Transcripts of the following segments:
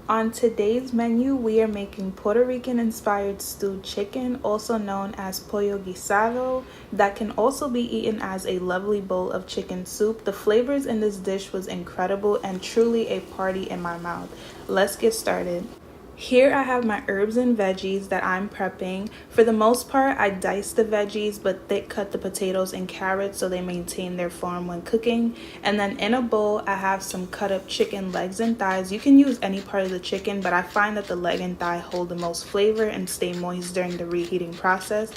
On today's menu, we are making Puerto Rican inspired stewed chicken, also known as Pollo Guisado, that can also be eaten as a lovely bowl of chicken soup. The flavors in this dish was incredible and truly a party in my mouth. Let's get started. Here I have my herbs and veggies that I'm prepping. For the most part, I dice the veggies but thick cut the potatoes and carrots so they maintain their form when cooking. And then in a bowl, I have some cut up chicken legs and thighs. You can use any part of the chicken, but I find that the leg and thigh hold the most flavor and stay moist during the reheating process.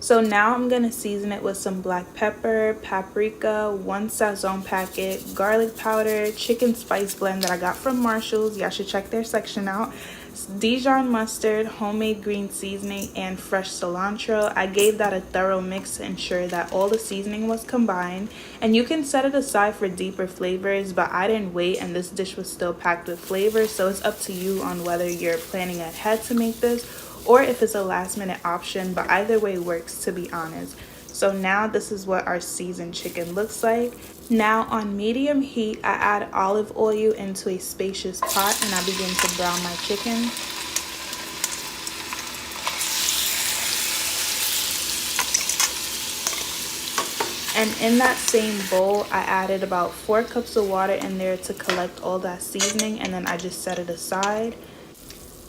So now I'm gonna season it with some black pepper, paprika, 1 Sazon packet, garlic powder, chicken spice blend that I got from Marshall's. Y'all should check their section out. Dijon Mustard, homemade green seasoning, and fresh cilantro. I gave that a thorough mix to ensure that all the seasoning was combined. And you can set it aside for deeper flavors, but I didn't wait and this dish was still packed with flavor. So it's up to you on whether you're planning ahead to make this or if it's a last minute option, but either way works, to be honest. So now this is what our seasoned chicken looks like. Now on medium heat, I add olive oil into a spacious pot and I begin to brown my chicken. And in that same bowl, I added about 4 cups of water in there to collect all that seasoning, and then I just set it aside.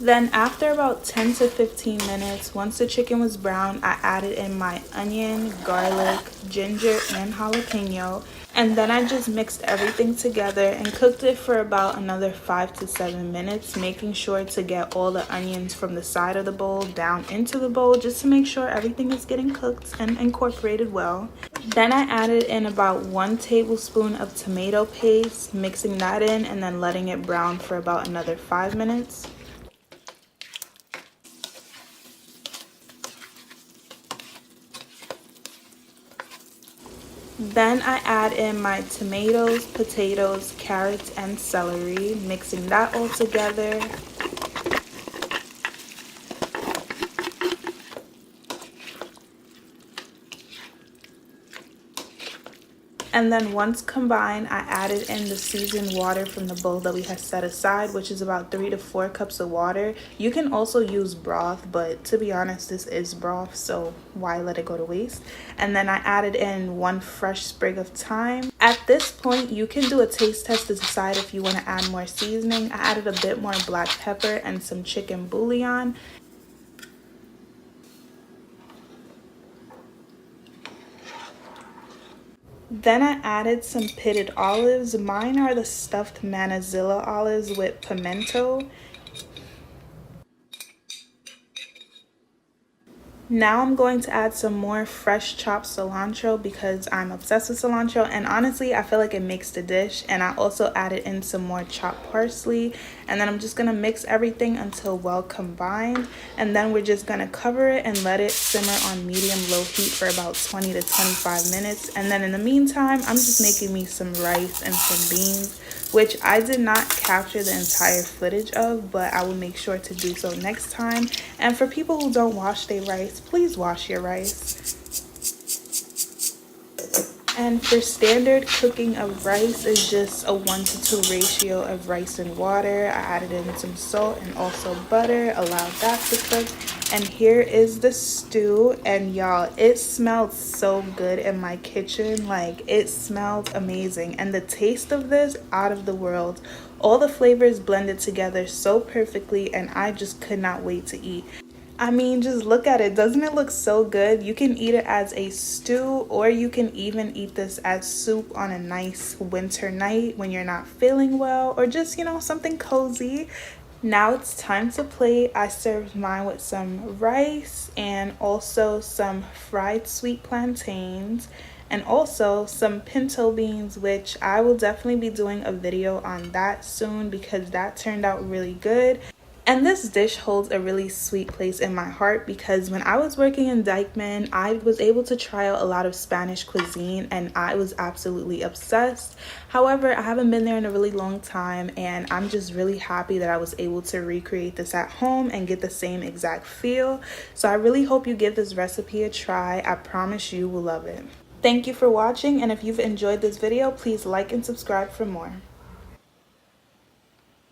Then after about 10 to 15 minutes, once the chicken was brown, I added in my onion, garlic, ginger, and jalapeno. And then I just mixed everything together and cooked it for about another 5 to 7 minutes, making sure to get all the onions from the side of the bowl down into the bowl just to make sure everything is getting cooked and incorporated well. Then I added in about 1 tablespoon of tomato paste, mixing that in and then letting it brown for about another 5 minutes. Then I add in my tomatoes, potatoes, carrots, and celery, mixing that all together. And then once combined, I added in the seasoned water from the bowl that we had set aside, which is about 3 to 4 cups of water. You can also use broth, but to be honest, this is broth, so why let it go to waste? And then I added in 1 fresh sprig of thyme. At this point, you can do a taste test to decide if you want to add more seasoning. I added a bit more black pepper and some chicken bouillon. Then I added some pitted olives. Mine are the stuffed manzanilla olives with pimento. Now I'm going to add some more fresh chopped cilantro because I'm obsessed with cilantro, and honestly I feel like it makes the dish. And I also added in some more chopped parsley, and then I'm just gonna mix everything until well combined, and then we're just gonna cover it and let it simmer on medium-low heat for about 20 to 25 minutes. And then in the meantime, I'm just making me some rice and some beans, which I did not capture the entire footage of, but I will make sure to do so next time. And for people who don't wash their rice, please wash your rice. And for standard cooking of rice is just a 1-to-2 ratio of rice and water. I added in some salt and also butter, allowed that to cook. And here is the stew, and y'all, it smelled so good in my kitchen. Like, it smelled amazing, and the taste of this, out of the world. All the flavors blended together so perfectly, and I just could not wait to eat. I mean, just look at it. Doesn't it look so good? You can eat it as a stew, or you can even eat this as soup on a nice winter night when you're not feeling well, or just, you know, something cozy. Now it's time to plate. I served mine with some rice and also some fried sweet plantains and also some pinto beans, which I will definitely be doing a video on that soon because that turned out really good. And this dish holds a really sweet place in my heart because when I was working in Dykeman, I was able to try out a lot of Spanish cuisine and I was absolutely obsessed. However, I haven't been there in a really long time, and I'm just really happy that I was able to recreate this at home and get the same exact feel. So I really hope you give this recipe a try. I promise you will love it. Thank you for watching, and if you've enjoyed this video, please like and subscribe for more.